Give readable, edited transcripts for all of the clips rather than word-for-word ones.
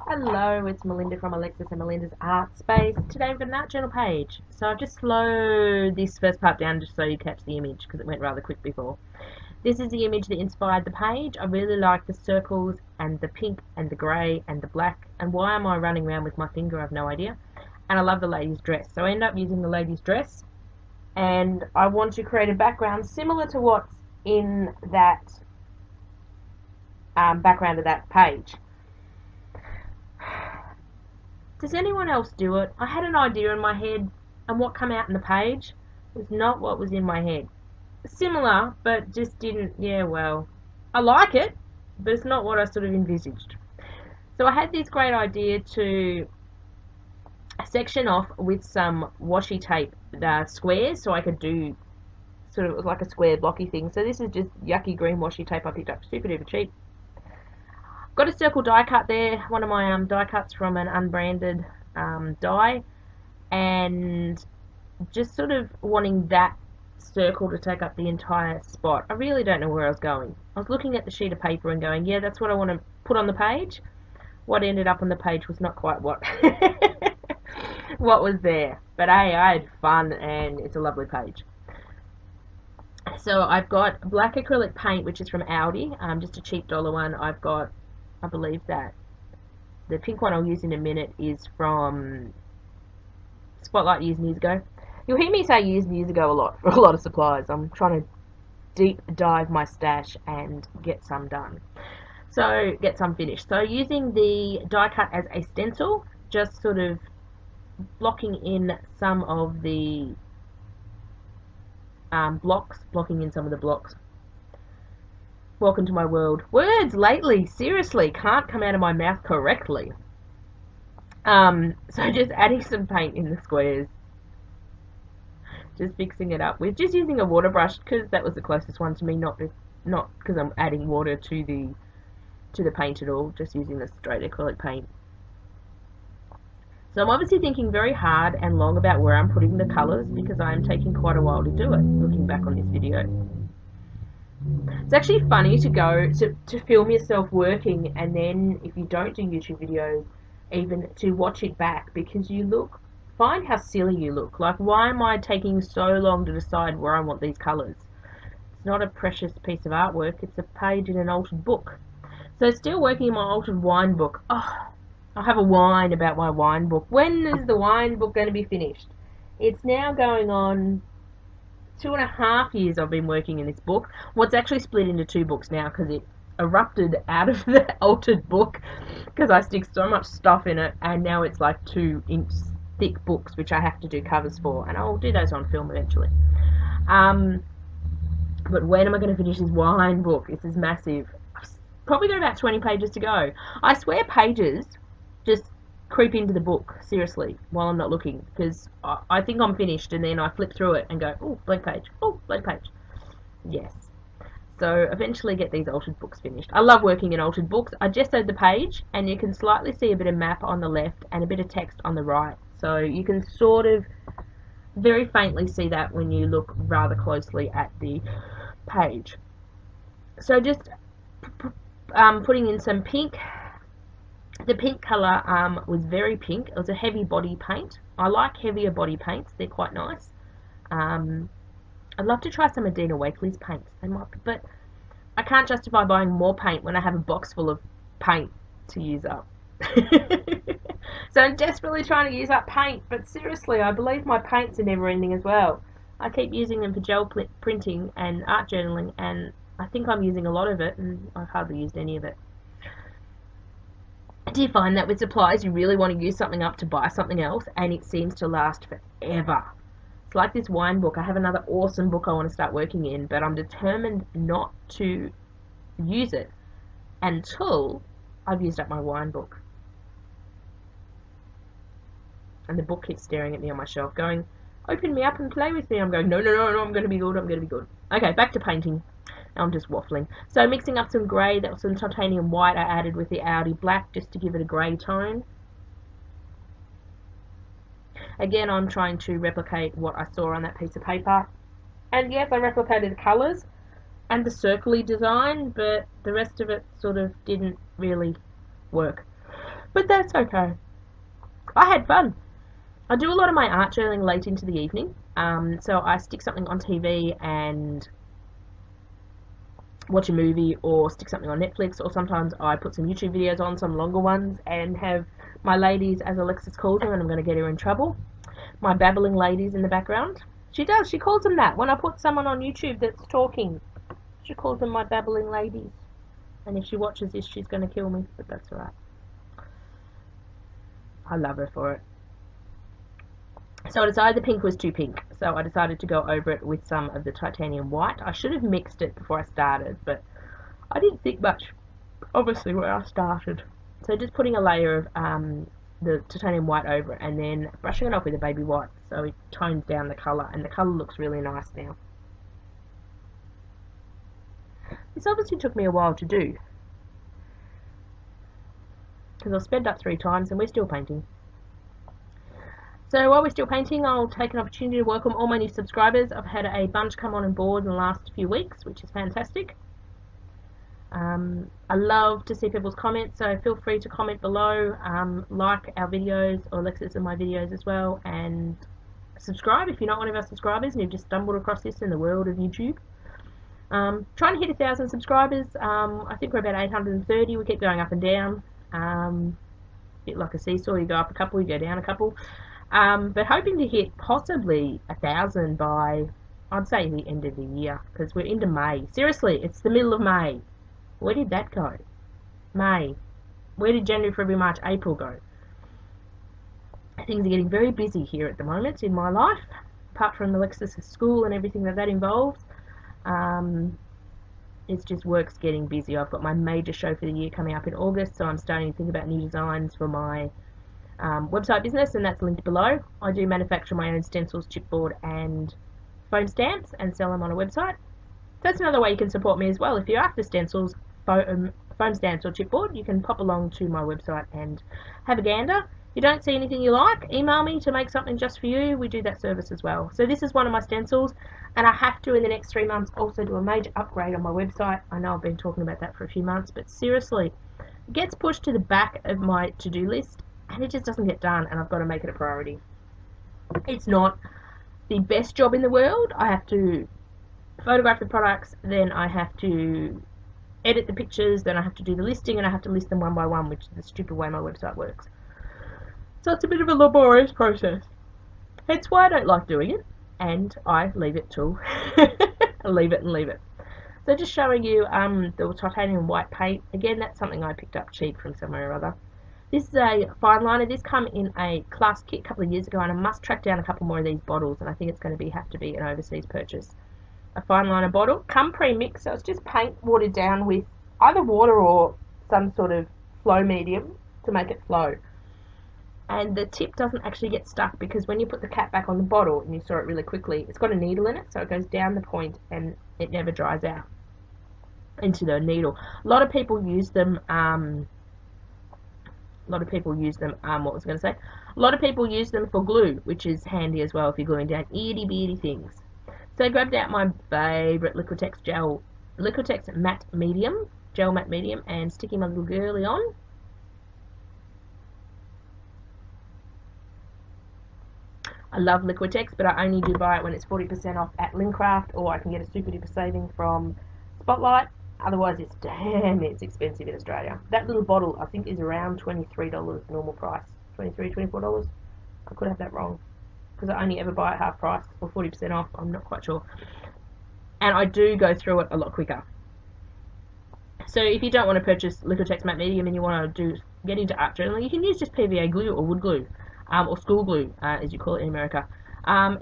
Hello, it's Melinda from Alexis and Melinda's Art Space. Today we've got an art journal page. So I've just slowed this first part down just so you catch the image because it went rather quick before. This is the image that inspired the page. I really like the circles and the pink and the grey and the black. And why am I running around with my finger? I have no idea. And I love the lady's dress. So I end up using the lady's dress. And I want to create a background similar to what's in that background of that page. Does anyone else do it? I had an idea in my head, and what came out in the page was not what was in my head. Similar, but just didn't, I like it, but it's not what I sort of envisaged. So I had this great idea to section off with some washi tape squares, so I could do sort of like a square blocky thing. So this is just yucky green washi tape I picked up super duper cheap. Got a circle die cut there, one of my die cuts from an unbranded die, and just sort of wanting that circle to take up the entire spot. I really don't know where I was going. I was looking at the sheet of paper and going, yeah, that's what I want to put on the page. What ended up on the page was not quite what what was there. But hey, I had fun and it's a lovely page. So I've got black acrylic paint, which is from Aldi, just a cheap dollar one. I've got, I believe that the pink one I'll use in a minute is from Spotlight years and years ago. You'll hear me say years and years ago a lot for a lot of supplies. I'm trying to deep dive my stash and get some done. So get some finished. So using the die cut as a stencil, just sort of blocking in some of the blocking in some of the blocks. Welcome to my world. Words lately, seriously, can't come out of my mouth correctly. So just adding some paint in the squares. Just fixing it up with just using a water brush because that was the closest one to me, not because I'm adding water to the paint at all, just using the straight acrylic paint. So I'm obviously thinking very hard and long about where I'm putting the colours because I am taking quite a while to do it, looking back on this video. It's actually funny to go to film yourself working and then if you don't do YouTube videos, even to watch it back because you find how silly you look. Like, why am I taking so long to decide where I want these colours? It's not a precious piece of artwork, it's a page in an altered book. So still working in my altered wine book. Oh, I'll have a whine about my wine book. When is the wine book going to be finished? It's now going on 2.5 years I've been working in this book. Well, it's actually split into 2 books now because it erupted out of the altered book because I stick so much stuff in it, and now it's like 2-inch thick books which I have to do covers for, and I'll do those on film eventually. But when am I going to finish this wine book? This is massive. I've probably got about 20 pages to go. I swear pages just creep into the book, seriously, while I'm not looking, because I think I'm finished and then I flip through it and go, oh, blank page, oh, blank page. Yes. So eventually get these altered books finished. I love working in altered books. I gessoed the page and you can slightly see a bit of map on the left and a bit of text on the right. So you can sort of very faintly see that when you look rather closely at the page. So just putting in some pink. The pink colour was very pink. It was a heavy body paint. I like heavier body paints. They're quite nice. I'd love to try some of Dina Wakley's paints. They might be, but I can't justify buying more paint when I have a box full of paint to use up. So I'm desperately trying to use up paint, but seriously, I believe my paints are never ending as well. I keep using them for gel printing and art journaling, and I think I'm using a lot of it, and I've hardly used any of it. Do you find that with supplies you really want to use something up to buy something else and it seems to last forever? It's like this wine book. I have another awesome book I want to start working in, but I'm determined not to use it until I've used up my wine book. And the book keeps staring at me on my shelf going, open me up and play with me. I'm going, no, I'm going to be good, I'm going to be good. Okay, back to painting. I'm just waffling. So mixing up some grey, that was some titanium white I added with the Aldi black just to give it a grey tone. Again, I'm trying to replicate what I saw on that piece of paper. And yes, I replicated the colours and the circly design, but the rest of it sort of didn't really work. But that's okay. I had fun. I do a lot of my art journaling late into the evening. So I stick something on TV and watch a movie, or stick something on Netflix, or sometimes I put some YouTube videos on, some longer ones, and have my ladies, as Alexis calls them, and I'm going to get her in trouble, my babbling ladies in the background. She does, she calls them that. When I put someone on YouTube that's talking, she calls them my babbling ladies. And if she watches this, she's going to kill me, but that's alright. I love her for it. So I decided the pink was too pink, so I decided to go over it with some of the titanium white. I should have mixed it before I started, but I didn't think much, obviously, when I started. So just putting a layer of the titanium white over it, and then brushing it off with a baby white, so it tones down the colour, and the colour looks really nice now. This obviously took me a while to do, because I sped up 3 times and we're still painting. So while we're still painting, I'll take an opportunity to welcome all my new subscribers. I've had a bunch come on board in the last few weeks, which is fantastic. I love to see people's comments, so feel free to comment below, like our videos, or Alexis and my videos as well, and subscribe if you're not one of our subscribers and you've just stumbled across this in the world of YouTube. Trying to hit 1,000 subscribers. I think we're about 830. We keep going up and down. A bit like a seesaw, you go up a couple, you go down a couple. But hoping to hit possibly 1,000 by, I'd say, the end of the year, because we're into May. Seriously, it's the middle of May. Where did that go? May. Where did January, February, March, April go? Things are getting very busy here at the moment in my life, apart from Alexis' school and everything that involves. It's just work's getting busy. I've got my major show for the year coming up in August, so I'm starting to think about new designs for my website business, and that's linked below. I do manufacture my own stencils, chipboard, and foam stamps, and sell them on a website. That's another way you can support me as well. If you're after stencils, foam stamps, or chipboard, you can pop along to my website and have a gander. If you don't see anything you like, email me to make something just for you. We do that service as well. So this is one of my stencils, and I have to, in the next 3 months, also do a major upgrade on my website. I know I've been talking about that for a few months, but seriously, it gets pushed to the back of my to-do list, and it just doesn't get done, and I've got to make it a priority. It's not the best job in the world. I have to photograph the products, then I have to edit the pictures, then I have to do the listing, and I have to list them one by one, which is the stupid way my website works. So it's a bit of a laborious process. That's why I don't like doing it, and I leave it till leave it. So just showing you the titanium white paint. Again, that's something I picked up cheap from somewhere or other. This is a fine liner. This came in a class kit a couple of years ago, and I must track down a couple more of these bottles, and I think it's going to have to be an overseas purchase. A fine liner bottle, come pre-mixed, so it's just paint watered down with either water or some sort of flow medium to make it flow. And the tip doesn't actually get stuck, because when you put the cap back on the bottle and you saw it really quickly, it's got a needle in it, so it goes down the point and it never dries out into the needle. A lot of people use them. What was I going to say? A lot of people use them for glue, which is handy as well if you're gluing down itty bitty things. So I grabbed out my favourite Liquitex matte medium, gel matte medium, and sticking my little girly on. I love Liquitex, but I only do buy it when it's 40% off at Lincraft, or I can get a super duper saving from Spotlight. Otherwise, it's expensive in Australia. That little bottle, I think, is around $23 normal price. $23, $24. I could have that wrong, because I only ever buy it half price or 40% off. I'm not quite sure. And I do go through it a lot quicker. So if you don't want to purchase Liquitex matte medium and you want to get into art journaling, you can use just PVA glue or wood glue. Or school glue, as you call it in America.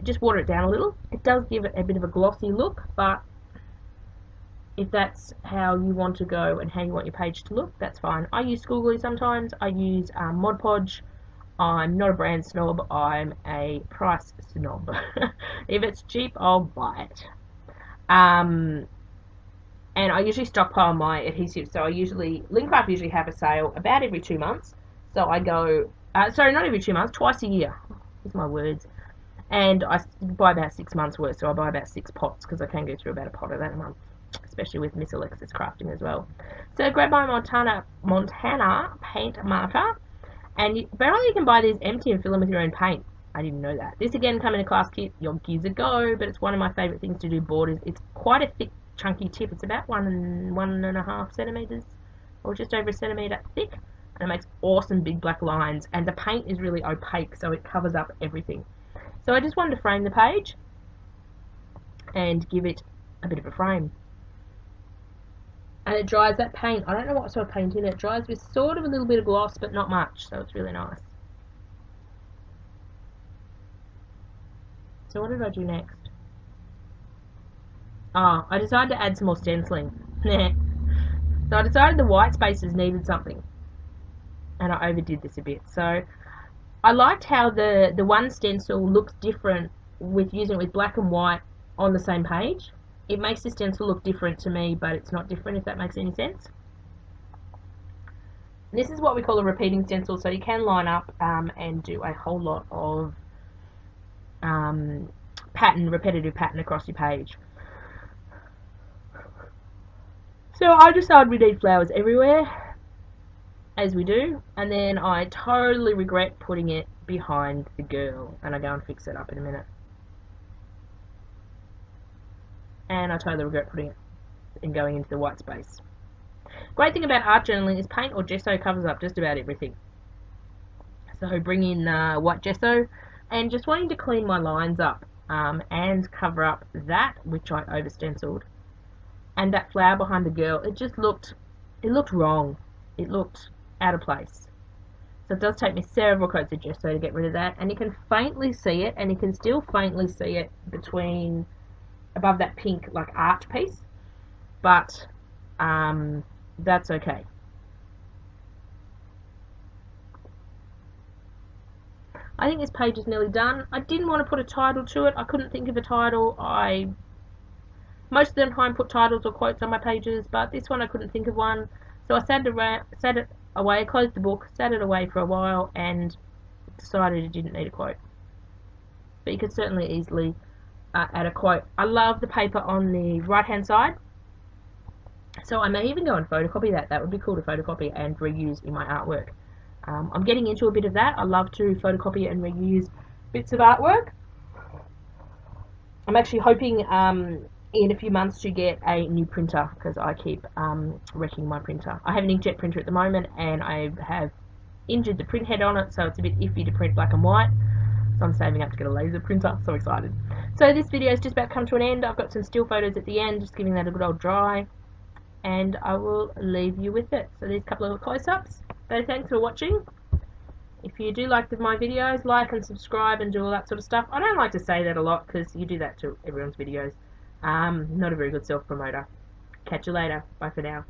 Just water it down a little. It does give it a bit of a glossy look, but if that's how you want to go and how you want your page to look, that's fine. I use school glue sometimes. I use Mod Podge. I'm not a brand snob. I'm a price snob. If it's cheap, I'll buy it. And I usually stockpile my adhesive. So Lincraft usually have a sale about every 2 months. So I go... sorry, not every 2 months, twice a year. These are my words. And I buy about 6 months worth, so I buy about 6 pots, because I can go through about a pot of that a month, especially with Miss Alexis crafting as well. So grab my Montana paint marker. And apparently you can buy these empty and fill them with your own paint. I didn't know that. This again come in a class kit. You'll give it a go, but it's one of my favourite things to do borders. It's quite a thick, chunky tip. It's about 1.5 centimetres, or just over a centimetre thick, and it makes awesome big black lines. And the paint is really opaque, so it covers up everything. So I just wanted to frame the page and give it a bit of a frame. And it dries that paint. I don't know what sort of paint in it. It dries with sort of a little bit of gloss, but not much, so it's really nice. So what did I do next? Oh, I decided to add some more stenciling. So I decided the white spaces needed something, and I overdid this a bit. So I liked how the one stencil looks different with using it with black and white on the same page. It makes the stencil look different to me, but it's not different, if that makes any sense. This is what we call a repeating stencil, so you can line up and do a whole lot of repetitive pattern across your page. So I decided we need flowers everywhere, as we do, and then I totally regret putting it behind the girl, and I'll go and fix it up in a minute. And I totally regret putting it and going into the white space. Great thing about art journaling is paint or gesso covers up just about everything. So bring in white gesso, and just wanting to clean my lines up and cover up that which I over stenciled, and that flower behind the girl. It looked wrong. It looked out of place. So it does take me several coats of gesso to get rid of that, and you can faintly see it, and you can still faintly see it above that pink like art piece, but that's okay. I think this page is nearly done. I didn't want to put a title to it. I couldn't think of a title. Most of the time put titles or quotes on my pages, but this one I couldn't think of one. So I sat it away, closed the book, sat it away for a while, and decided it didn't need a quote. But you could certainly easily add a quote. I love the paper on the right hand side, so I may even go and photocopy that. That would be cool to photocopy and reuse in my artwork. I'm getting into a bit of that. I love to photocopy and reuse bits of artwork. I'm actually hoping in a few months to get a new printer, because I keep wrecking my printer. I have an inkjet printer at the moment, and I have injured the print head on it, so it's a bit iffy to print black and white. So I'm saving up to get a laser printer. So excited. So this video is just about to come to an end. I've got some still photos at the end, just giving that a good old dry, and I will leave you with it. So there's a couple of close-ups. So thanks for watching. If you do like my videos, like and subscribe and do all that sort of stuff. I don't like to say that a lot, because you do that to everyone's videos. Not a very good self-promoter. Catch you later. Bye for now.